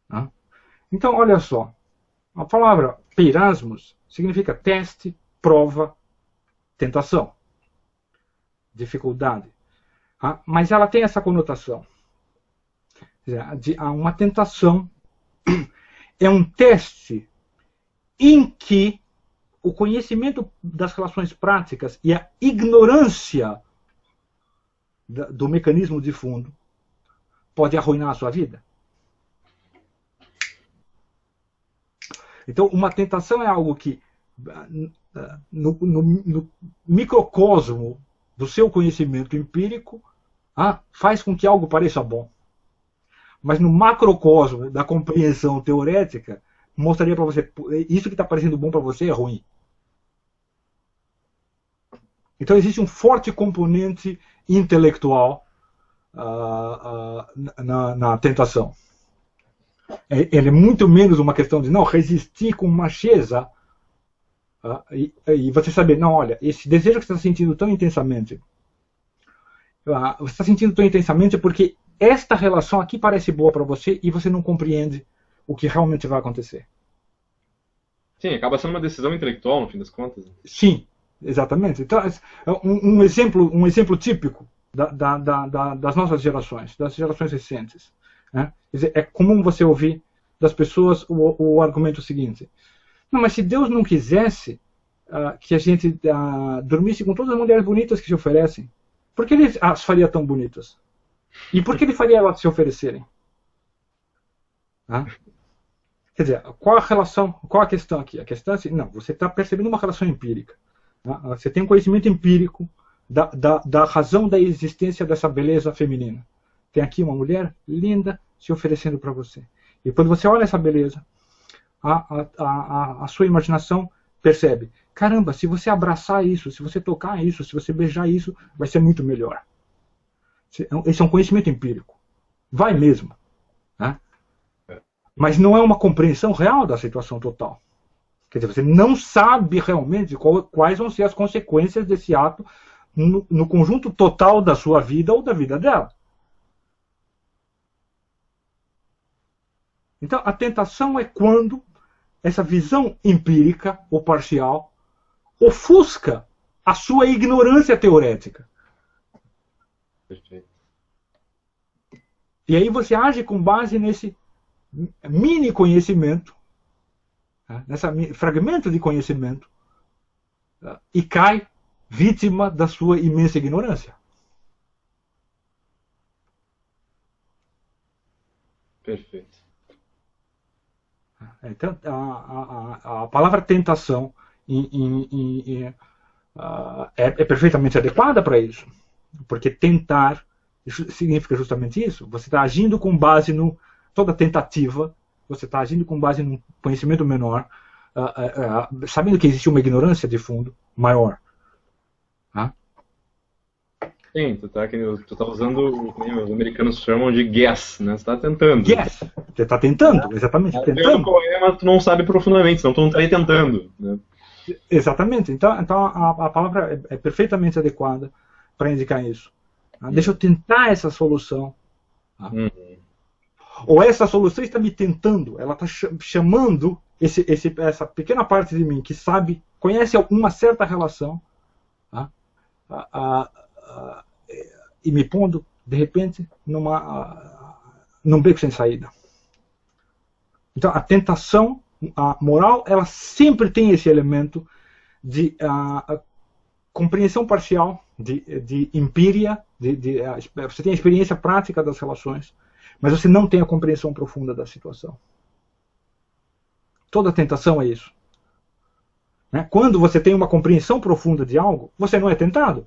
Tá? Então, olha só, a palavra peirasmos significa teste, prova, tentação, dificuldade. Tá? Mas ela tem essa conotação. Uma tentação é um teste em que o conhecimento das relações práticas e a ignorância do mecanismo de fundo pode arruinar a sua vida. Então, uma tentação é algo que, no microcosmo do seu conhecimento empírico, faz com que algo pareça bom. Mas no macrocosmo da compreensão teorética, mostraria para você, isso que está parecendo bom para você é ruim. Então existe um forte componente intelectual na tentação. Ele é muito menos uma questão de não resistir com macheza e você saber, não, olha, esse desejo que você está sentindo tão intensamente, você está sentindo tão intensamente porque esta relação aqui parece boa para você e você não compreende o que realmente vai acontecer. Sim, acaba sendo uma decisão intelectual, no fim das contas. Sim, exatamente. Então, um exemplo típico das nossas gerações, das gerações recentes. Né? Quer dizer, é comum você ouvir das pessoas o argumento seguinte: não, mas se Deus não quisesse que a gente dormisse com todas as mulheres bonitas que se oferecem, por que ele as faria tão bonitas? E por que ele faria elas se oferecerem? Quer dizer, qual a relação, qual a questão aqui? A questão é assim, não, você está percebendo uma relação empírica. Você tem um conhecimento empírico da razão da existência dessa beleza feminina. Tem aqui uma mulher linda se oferecendo para você. E quando você olha essa beleza, a sua imaginação percebe, caramba, se você abraçar isso, se você tocar isso, se você beijar isso, vai ser muito melhor. Esse é um conhecimento empírico. Vai mesmo. Né? Mas não é uma compreensão real da situação total. Quer dizer, você não sabe realmente quais vão ser as consequências desse ato no conjunto total da sua vida ou da vida dela. Então, a tentação é quando essa visão empírica ou parcial ofusca a sua ignorância teorética. Perfeito. E aí você age com base nesse mini conhecimento, nesse fragmento de conhecimento, e cai vítima da sua imensa ignorância. Perfeito. Então, a palavra tentação é perfeitamente adequada para isso. Porque tentar significa justamente isso. Você está agindo com base no... Toda tentativa, você está agindo com base num conhecimento menor, sabendo que existe uma ignorância de fundo maior. Sim, tu tá usando o que os americanos chamam de guess, né? Você tá tentando. Guess. Você está tentando, exatamente. Tentando. Mas tu não sabe profundamente, senão tu não estaria tentando. Né? Exatamente. Então a palavra é perfeitamente adequada para indicar isso. Deixa eu tentar essa solução. Ou essa solução está me tentando, ela está chamando essa pequena parte de mim que sabe, conhece uma certa relação, e me pondo, de repente, num beco sem saída. Então, a tentação, a moral, ela sempre tem esse elemento de compreensão parcial, de empíria, você tem a experiência prática das relações, mas você não tem a compreensão profunda da situação. Toda tentação é isso. Né? Quando você tem uma compreensão profunda de algo, você não é tentado.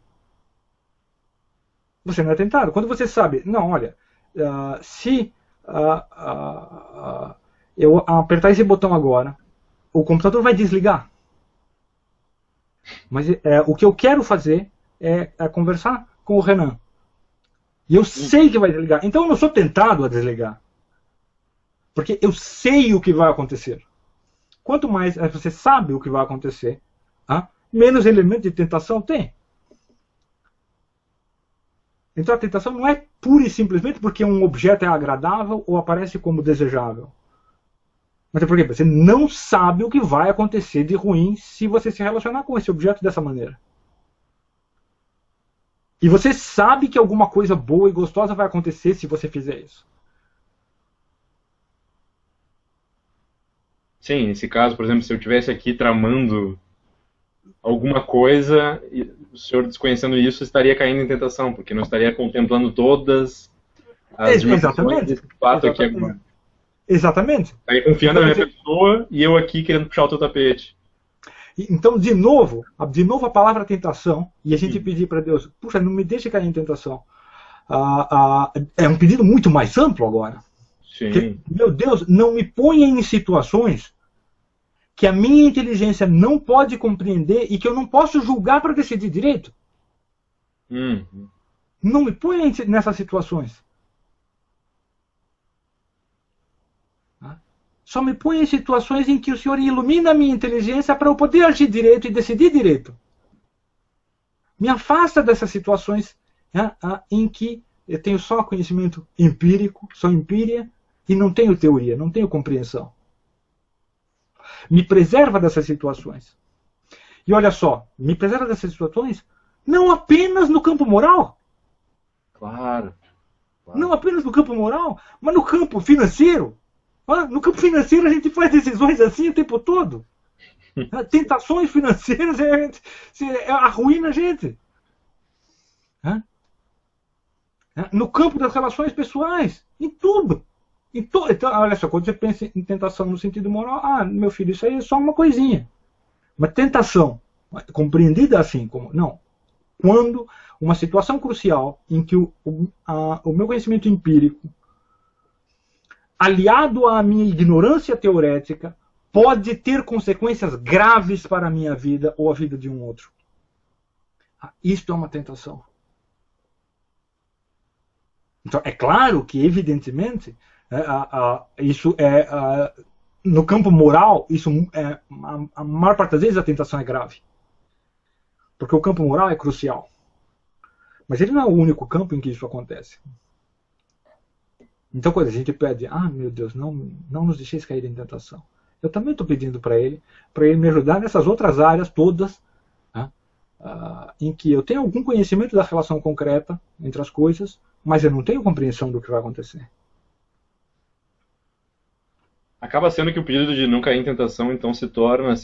Você não é tentado. Quando você sabe, não, olha, se eu apertar esse botão agora, o computador vai desligar. Mas o que eu quero fazer é conversar com o Renan. E eu sei que vai desligar. Então eu não sou tentado a desligar. Porque eu sei o que vai acontecer. Quanto mais você sabe o que vai acontecer, menos elemento de tentação tem. Então a tentação não é pura e simplesmente porque um objeto é agradável ou aparece como desejável. Mas é porque você não sabe o que vai acontecer de ruim se você se relacionar com esse objeto dessa maneira. E você sabe que alguma coisa boa e gostosa vai acontecer se você fizer isso. Sim, nesse caso, por exemplo, se eu estivesse aqui tramando alguma coisa, e o senhor desconhecendo isso estaria caindo em tentação, porque não estaria contemplando todas as dimensões desse fato aqui agora. Exatamente. Estaria confiando na minha pessoa e eu aqui querendo puxar o teu tapete. Então, de novo a palavra tentação, e a gente pedir para Deus, puxa, não me deixe cair em tentação. É um pedido muito mais amplo agora. Sim. Que, meu Deus, não me ponha em situações que a minha inteligência não pode compreender e que eu não posso julgar para decidir direito. Não me ponha nessas situações. Só me ponha em situações em que o Senhor ilumina a minha inteligência para eu poder agir direito e decidir direito. Me afasta dessas situações em que eu tenho só conhecimento empírico, só empíria, e não tenho teoria, não tenho compreensão. Me preserva dessas situações. E olha só, me preserva dessas situações não apenas no campo moral. Claro. Não apenas no campo moral, mas no campo financeiro. No campo financeiro a gente faz decisões assim o tempo todo. Tentações financeiras arruína a gente. No campo das relações pessoais, em tudo. Então, olha só, quando você pensa em tentação no sentido moral, meu filho, isso aí é só uma coisinha. Mas tentação, compreendida assim, como não. Quando uma situação crucial em que o meu conhecimento empírico, aliado à minha ignorância teorética, pode ter consequências graves para a minha vida ou a vida de um outro. Isto é uma tentação. Então, é claro que, evidentemente, isso é no campo moral, isso a maior parte das vezes a tentação é grave. Porque o campo moral é crucial. Mas ele não é o único campo em que isso acontece. Então, quando a gente pede, meu Deus, não nos deixeis cair em tentação. Eu também estou pedindo para ele me ajudar nessas outras áreas todas, em que eu tenho algum conhecimento da relação concreta entre as coisas, mas eu não tenho compreensão do que vai acontecer. Acaba sendo que o pedido de não cair em tentação, então, se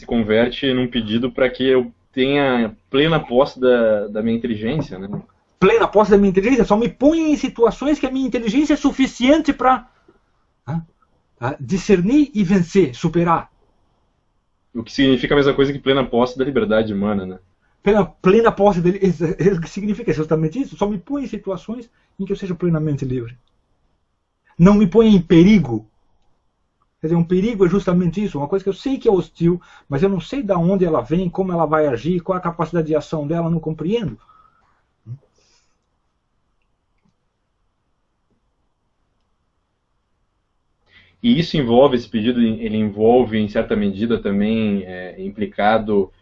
converte num pedido para que eu tenha plena posse da minha inteligência, né? Plena posse da minha inteligência, só me põe em situações que a minha inteligência é suficiente para discernir e vencer, superar. O que significa a mesma coisa que plena posse da liberdade humana, né? Plena posse dele, significa exatamente isso, só me põe em situações em que eu seja plenamente livre. Não me põe em perigo. Quer dizer, um perigo é justamente isso, uma coisa que eu sei que é hostil, mas eu não sei de onde ela vem, como ela vai agir, qual é a capacidade de ação dela, não compreendo. E isso envolve, esse pedido, ele envolve em certa medida também implicado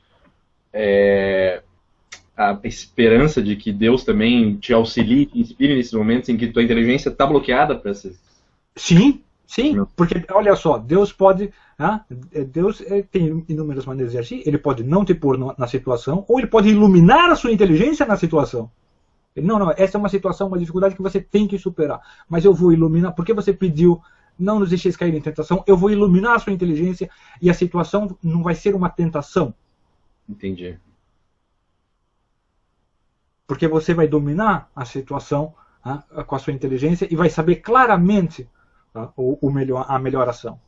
a esperança de que Deus também te auxilie, te inspire nesses momentos em que tua inteligência está bloqueada para essas... Sim, porque olha só, Deus pode, Deus tem inúmeras maneiras de agir, ele pode não te pôr na situação, ou ele pode iluminar a sua inteligência na situação. Não, essa é uma situação, uma dificuldade que você tem que superar, mas eu vou iluminar, porque você pediu, não nos deixeis cair em tentação, eu vou iluminar a sua inteligência e a situação não vai ser uma tentação. Entendi. Porque você vai dominar a situação com a sua inteligência e vai saber claramente a melhor ação.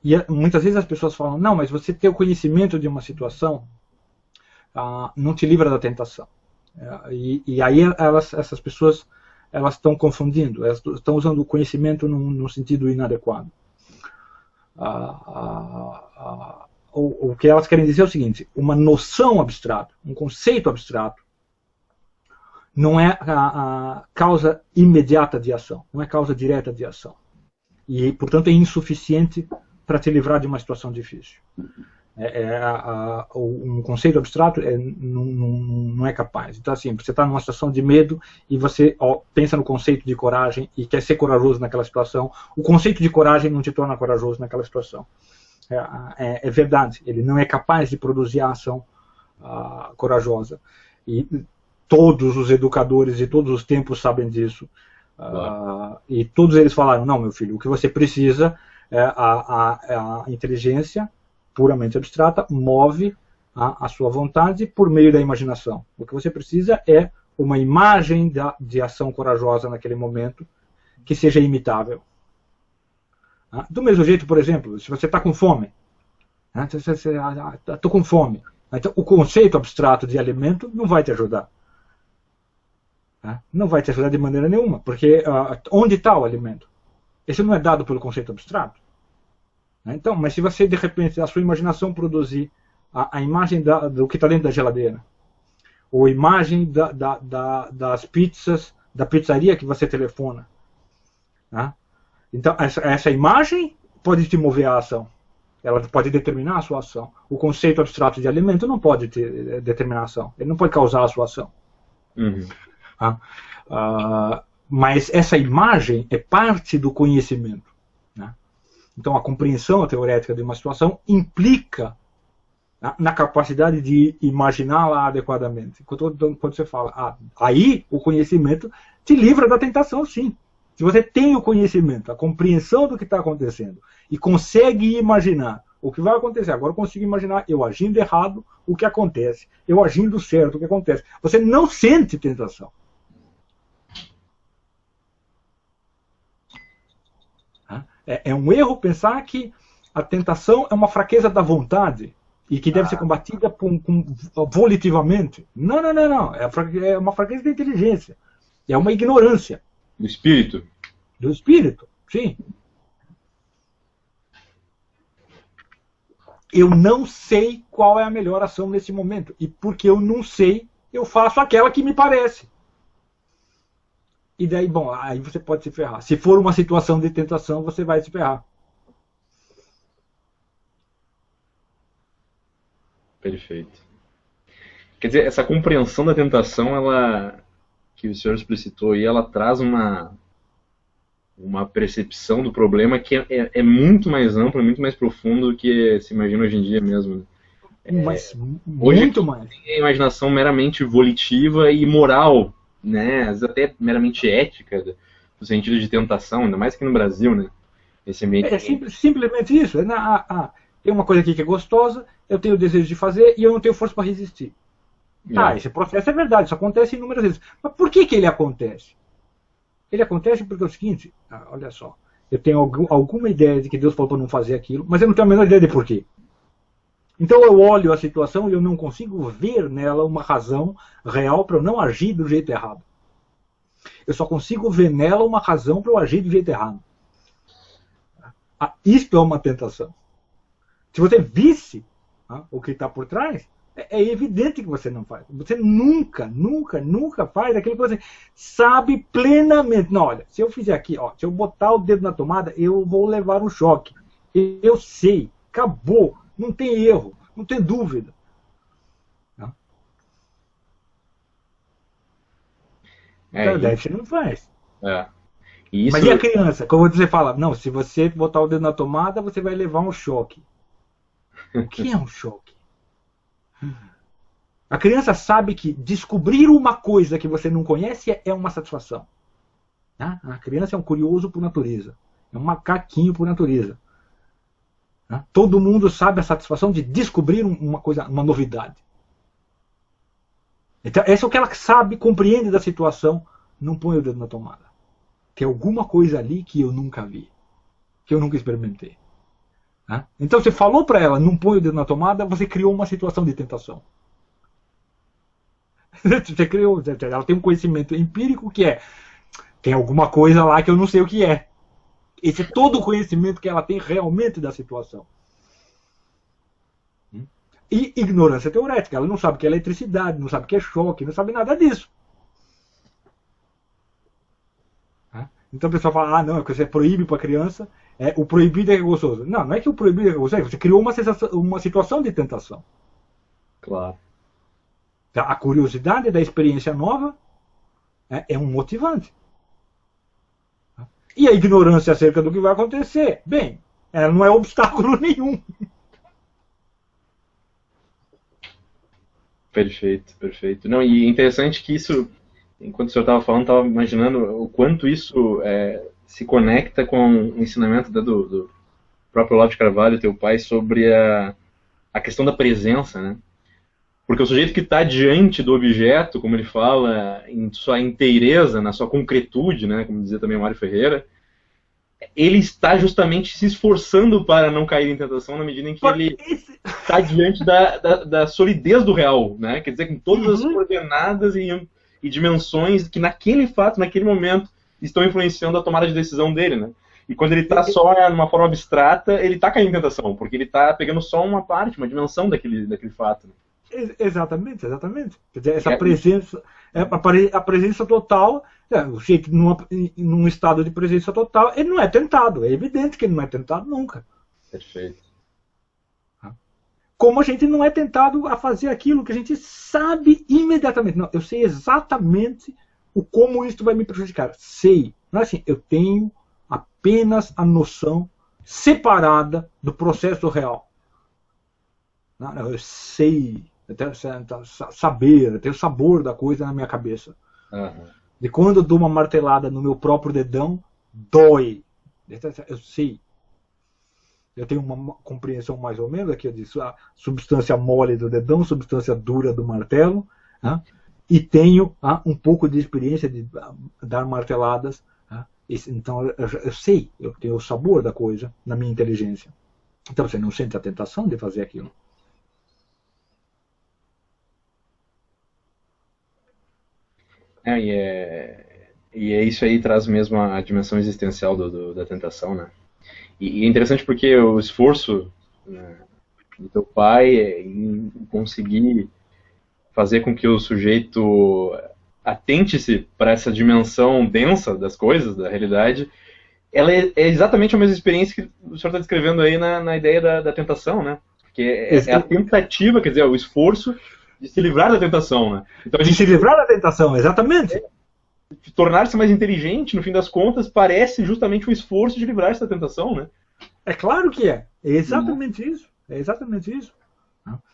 E muitas vezes as pessoas falam, não, mas você ter o conhecimento de uma situação não te livra da tentação. E aí essas pessoas elas estão confundindo, elas estão usando o conhecimento num sentido inadequado. O que elas querem dizer é o seguinte, uma noção abstrata, um conceito abstrato, não é a causa imediata de ação, não é causa direta de ação. E, portanto, é insuficiente para te livrar de uma situação difícil. Um conceito abstrato não é capaz. Então, assim, você está numa situação de medo e você pensa no conceito de coragem e quer ser corajoso naquela situação. O conceito de coragem não te torna corajoso naquela situação. É verdade, ele não é capaz de produzir a ação corajosa. E todos os educadores de todos os tempos sabem disso. E todos eles falaram, não, meu filho, o que você precisa é a inteligência puramente abstrata move a sua vontade por meio da imaginação. O que você precisa é uma imagem de ação corajosa naquele momento que seja imitável. Do mesmo jeito, por exemplo, se você está com fome, estou com fome, então o conceito abstrato de alimento não vai te ajudar. Não vai te ajudar de maneira nenhuma, porque onde está o alimento? Esse não é dado pelo conceito abstrato. Então, mas se você, de repente, a sua imaginação produzir a imagem do que está dentro da geladeira, ou a imagem das pizzas, da pizzaria que você telefona, então essa imagem pode te mover a ação. Ela pode determinar a sua ação. O conceito abstrato de alimento não pode ter determinação. Ele não pode causar a sua ação. Uhum. Mas essa imagem é parte do conhecimento. Então, a compreensão teorética de uma situação implica na capacidade de imaginá-la adequadamente. Quando você fala, aí o conhecimento te livra da tentação, sim. Se você tem o conhecimento, a compreensão do que está acontecendo, e consegue imaginar o que vai acontecer, agora eu consigo imaginar eu agindo errado, o que acontece, eu agindo certo, o que acontece. Você não sente tentação. É um erro pensar que a tentação é uma fraqueza da vontade e que deve ser combatida volitivamente. Não. É uma fraqueza da inteligência. É uma ignorância. Do espírito. Do espírito, sim. Eu não sei qual é a melhor ação nesse momento. E porque eu não sei, eu faço aquela que me parece. E daí, bom, aí você pode se ferrar. Se for uma situação de tentação, você vai se ferrar. Perfeito. Quer dizer, essa compreensão da tentação, ela, que o senhor explicitou aí, ela traz uma percepção do problema que é muito mais ampla, muito mais profundo do que se imagina hoje em dia mesmo. Mas muito hoje mais. Tem a imaginação meramente volitiva e moral, né? Às vezes até meramente ética, no sentido de tentação, ainda mais que no Brasil, né? Esse meio simplesmente isso. Tem uma coisa aqui que é gostosa, eu tenho o desejo de fazer e eu não tenho força para resistir. Esse processo é verdade, isso acontece inúmeras vezes. Mas por que ele acontece? Ele acontece porque é o seguinte, olha só, eu tenho alguma ideia de que Deus falou para não fazer aquilo, mas eu não tenho a menor ideia de por quê. Então eu olho a situação e eu não consigo ver nela uma razão real para eu não agir do jeito errado. Eu só consigo ver nela uma razão para eu agir do jeito errado. Isto é uma tentação. Se você visse o que está por trás, é evidente que você não faz. Você nunca faz aquilo que você sabe plenamente. Não, olha, se eu fizer aqui, se eu botar o dedo na tomada, eu vou levar um choque. Eu sei, acabou. Não tem erro, não tem dúvida. Daí você não faz. Isso... Mas e a criança? Como você fala, não, se você botar o dedo na tomada, você vai levar um choque. O que é um choque? A criança sabe que descobrir uma coisa que você não conhece é uma satisfação. A criança é um curioso por natureza. É um macaquinho por natureza. Todo mundo sabe a satisfação de descobrir uma coisa, uma novidade. Então, essa é o que ela sabe, compreende da situação. Não põe o dedo na tomada. Tem alguma coisa ali que eu nunca vi, que eu nunca experimentei. Então, você falou para ela, não põe o dedo na tomada, você criou uma situação de tentação. Você criou, ela tem um conhecimento empírico que tem alguma coisa lá que eu não sei o que é. Esse é todo o conhecimento que ela tem realmente da situação. E ignorância teorética. Ela não sabe o que é eletricidade, não sabe o que é choque, não sabe nada disso. Então o pessoal fala, não, é que você proíbe para a criança o proibido é gostoso. Não, não é que o proibido é gostoso, você criou uma situação de tentação. Claro. A curiosidade da experiência nova é um motivante. E a ignorância acerca do que vai acontecer, bem, ela não é obstáculo nenhum. Perfeito, perfeito. Não, e é interessante que isso, enquanto o senhor estava falando, estava imaginando o quanto isso se conecta com o ensinamento do próprio Olavo de Carvalho, teu pai, sobre a questão da presença, né? Porque o sujeito que está diante do objeto, como ele fala, em sua inteireza, na sua concretude, né, como dizia também o Mário Ferreira, ele está justamente se esforçando para não cair em tentação na medida em que ele está diante da solidez do real, né? Quer dizer, com todas as coordenadas e dimensões que naquele fato, naquele momento, estão influenciando a tomada de decisão dele, né? E quando ele está só numa forma abstrata, ele está caindo em tentação, porque ele está pegando só uma parte, uma dimensão daquele fato. Né? Exatamente, exatamente. Quer dizer, essa presença, a presença total, o jeito num estado de presença total, ele não é tentado. É evidente que ele não é tentado nunca. Perfeito. Como a gente não é tentado a fazer aquilo que a gente sabe imediatamente. Não, eu sei exatamente como isso vai me prejudicar. Sei. Não é assim, eu tenho apenas a noção separada do processo real. Não, eu sei. Eu tenho saber, eu tenho o sabor da coisa na minha cabeça. Uhum. De quando eu dou uma martelada no meu próprio dedão, dói. Eu sei. Eu tenho uma compreensão mais ou menos aqui disso, a substância mole do dedão, substância dura do martelo, né? E tenho um pouco de experiência de dar marteladas. Né? Então eu sei, eu tenho o sabor da coisa na minha inteligência. Então você não sente a tentação de fazer aquilo. E é isso aí traz mesmo a dimensão existencial da tentação, né? E é interessante porque o esforço, né, do teu pai em conseguir fazer com que o sujeito atente-se para essa dimensão densa das coisas, da realidade, ela é exatamente a mesma experiência que o senhor está descrevendo aí na ideia da tentação, né? Porque é a tentativa, quer dizer, o esforço de se livrar da tentação, né? Então, de se livrar da tentação, exatamente. Tornar-se mais inteligente, no fim das contas, parece justamente um esforço de livrar-se da tentação, né? É claro que é. É exatamente isso. É exatamente isso.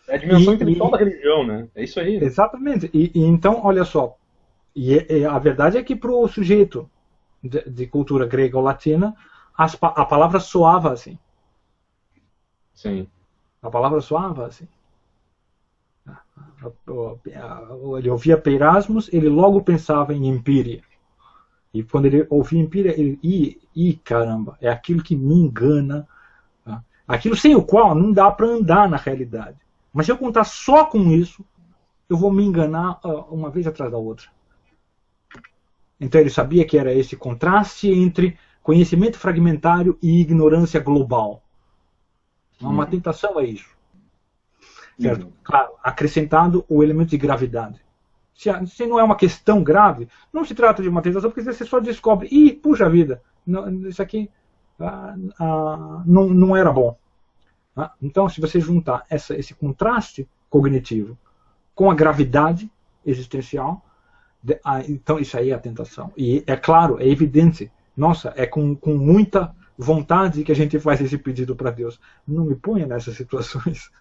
É a dimensão intelectual da religião, né? É isso aí. Né? Exatamente. E então, olha só. A verdade é que para o sujeito de cultura grega ou latina, a palavra soava assim. Sim. A palavra soava assim. Ele ouvia Peirasmos, ele logo pensava em Empíria. E quando ele ouvia Empíria, ele, caramba, é aquilo que me engana. Aquilo sem o qual não dá para andar na realidade. Mas se eu contar só com isso, eu vou me enganar uma vez atrás da outra. Então ele sabia que era esse contraste entre conhecimento fragmentário e ignorância global. Uma tentação é isso. Certo? Claro, acrescentado o elemento de gravidade. Se não é uma questão grave, não se trata de uma tentação, porque você só descobre, puxa vida, isso aqui não era bom. Então, se você juntar esse contraste cognitivo com a gravidade existencial, então isso aí é a tentação. E é claro, é evidente, nossa, é com muita vontade que a gente faz esse pedido para Deus. Não me ponha nessas situações.